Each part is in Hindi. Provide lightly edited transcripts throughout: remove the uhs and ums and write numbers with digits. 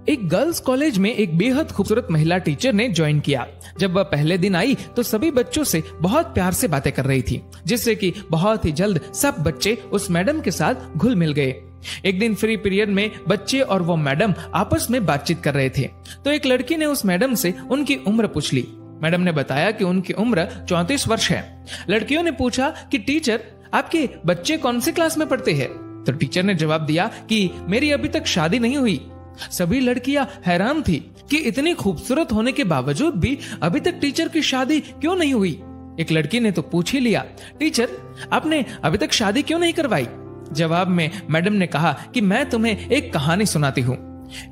एक गर्ल्स कॉलेज में एक बेहद खूबसूरत महिला टीचर ने ज्वाइन किया। जब वह पहले दिन आई तो सभी बच्चों से बहुत प्यार से बातें कर रही थी, जिससे कि बहुत ही जल्द सब बच्चे उस मैडम के साथ घुल मिल गए। एक दिन फ्री पीरियड में बच्चे और वो मैडम आपस में बातचीत कर रहे थे, तो एक लड़की ने उस मैडम से उनकी उम्र पूछ ली। मैडम ने बताया कि उनकी उम्र 34 वर्ष है। लड़कियों ने पूछा कि टीचर, आपके बच्चे कौन सी क्लास में पढ़ते हैं? तो टीचर ने जवाब दिया कि मेरी अभी तक शादी नहीं हुई। सभी लड़कियां हैरान थी कि इतनी खूबसूरत होने के बावजूद भी अभी तक टीचर की शादी क्यों नहीं हुई। एक लड़की ने तो पूछ ही लिया, टीचर आपने अभी तक शादी क्यों नहीं करवाई? जवाब में मैडम ने कहा कि मैं तुम्हें एक कहानी सुनाती हूँ।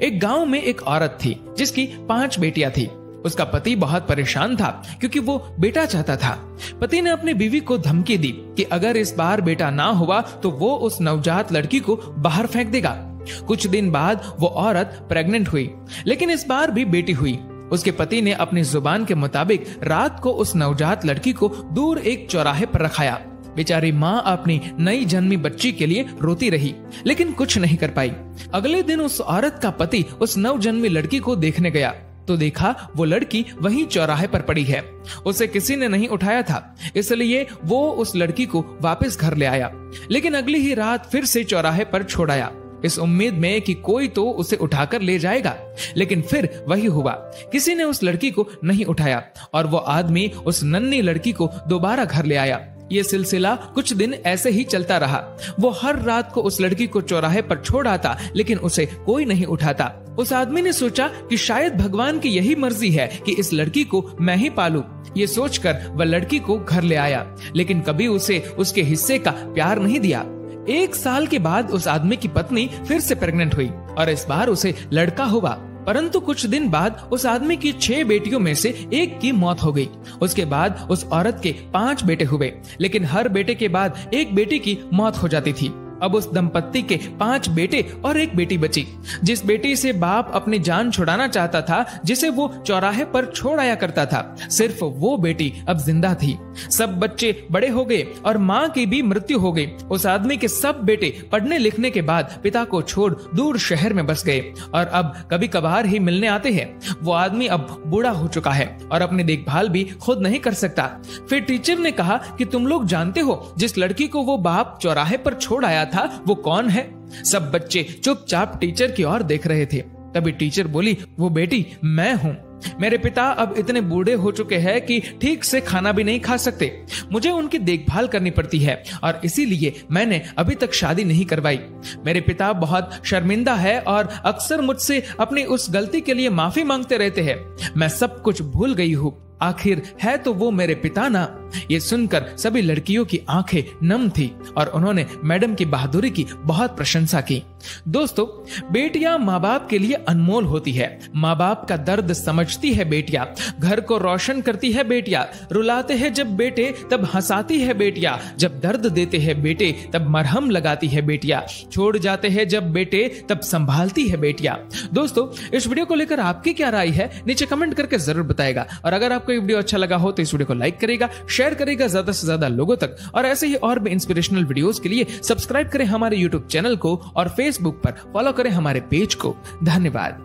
एक गांव में एक औरत थी जिसकी 5 बेटियां थी। उसका पति बहुत परेशान था क्योंकि वो बेटा चाहता था। पति ने अपनी बीवी को धमकी दी कि अगर इस बार बेटा ना हुआ तो वो उस नवजात लड़की को बाहर फेंक देगा। कुछ दिन बाद वो औरत प्रेग्नेंट हुई, लेकिन इस बार भी बेटी हुई। उसके पति ने अपनी जुबान के मुताबिक रात को उस नवजात लड़की को दूर एक चौराहे पर रखाया। बेचारी माँ अपनी नई जन्मी बच्ची के लिए रोती रही, लेकिन कुछ नहीं कर पाई। अगले दिन उस औरत का पति उस नवजन्मी लड़की को देखने गया तो देखा वो लड़की वहीं चौराहे पर पड़ी है। उसे किसी ने नहीं उठाया था, इसलिए वो उस लड़की को वापस घर ले आया, लेकिन अगली ही रात फिर से चौराहे पर छोड़ आया, इस उम्मीद में कि कोई तो उसे उठाकर ले जाएगा। लेकिन फिर वही हुआ, किसी ने उस लड़की को नहीं उठाया और वो आदमी उस नन्ही लड़की को दोबारा घर ले आया। ये सिलसिला कुछ दिन ऐसे ही चलता रहा। वो हर रात को उस लड़की को चौराहे पर छोड़ आता, लेकिन उसे कोई नहीं उठाता। उस आदमी ने सोचा कि शायद भगवान की यही मर्जी है कि इस लड़की को मैं ही पालूं। ये सोचकर वह लड़की को घर ले आया, लेकिन कभी उसे उसके हिस्से का प्यार नहीं दिया। 1 साल के बाद उस आदमी की पत्नी फिर से प्रेग्नेंट हुई और इस बार उसे लड़का हुआ। परंतु कुछ दिन बाद उस आदमी की 6 बेटियों में से एक की मौत हो गई। उसके बाद उस औरत के 5 बेटे हुए, लेकिन हर बेटे के बाद एक बेटी की मौत हो जाती थी। अब उस दंपत्ति के 5 बेटे और एक बेटी बची। जिस बेटी से बाप अपनी जान छुड़ाना चाहता था, जिसे वो चौराहे पर छोड़ आया करता था, सिर्फ वो बेटी अब जिंदा थी। सब बच्चे बड़े हो गए और माँ की भी मृत्यु हो गई। उस आदमी के सब बेटे पढ़ने लिखने के बाद पिता को छोड़ दूर शहर में बस गए और अब कभी कभार ही मिलने आते हैं। वो आदमी अब बूढ़ा हो चुका है और अपनी देखभाल भी खुद नहीं कर सकता। फिर टीचर ने कहा कि तुम लोग जानते हो जिस लड़की को वो बाप चौराहे पर छोड़ आया था वो कौन है? सब बच्चे चुपचाप टीचर की ओर देख रहे थे। तभी टीचर बोली, वो बेटी मैं हूँ। मेरे पिता अब इतने बूढ़े हो चुके हैं कि ठीक से खाना भी नहीं खा सकते। मुझे उनकी देखभाल करनी पड़ती है और इसीलिए मैंने अभी तक शादी नहीं करवाई। मेरे पिता बहुत शर्मिंदा है और अक्सर मुझसे अपनी उस गलती के लिए माफी मांगते रहते हैं। मैं सब कुछ भूल गई हूँ। आखिर है तो वो मेरे पिता ना। ये सुनकर सभी लड़कियों की आंखें नम थी और उन्होंने मैडम की बहादुरी की बहुत प्रशंसा की। दोस्तों, बेटियां माँ बाप के लिए अनमोल होती है। माँ बाप का दर्द समझती है बेटियां, घर को रोशन करती है बेटियां। रुलाते हैं जब बेटे तब हंसाती है बेटियां, जब दर्द देते हैं बेटे तब मरहम लगाती है बेटियां, छोड़ जाते हैं जब बेटे तब संभालती है बेटियां। दोस्तों, इस वीडियो को लेकर आपकी क्या राय है नीचे कमेंट करके जरूर बताएगा। और अगर आपको ये वीडियो अच्छा लगा हो तो इस वीडियो को लाइक करेगा, शेयर करेगा ज्यादा से ज्यादा लोगों तक, और ऐसे ही और भी इंस्पिरेशनल वीडियोस के लिए सब्सक्राइब करें हमारे यूट्यूब चैनल को और फेसबुक पर फॉलो करें हमारे पेज को। धन्यवाद।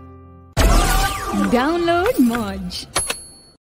डाउनलोड मौज।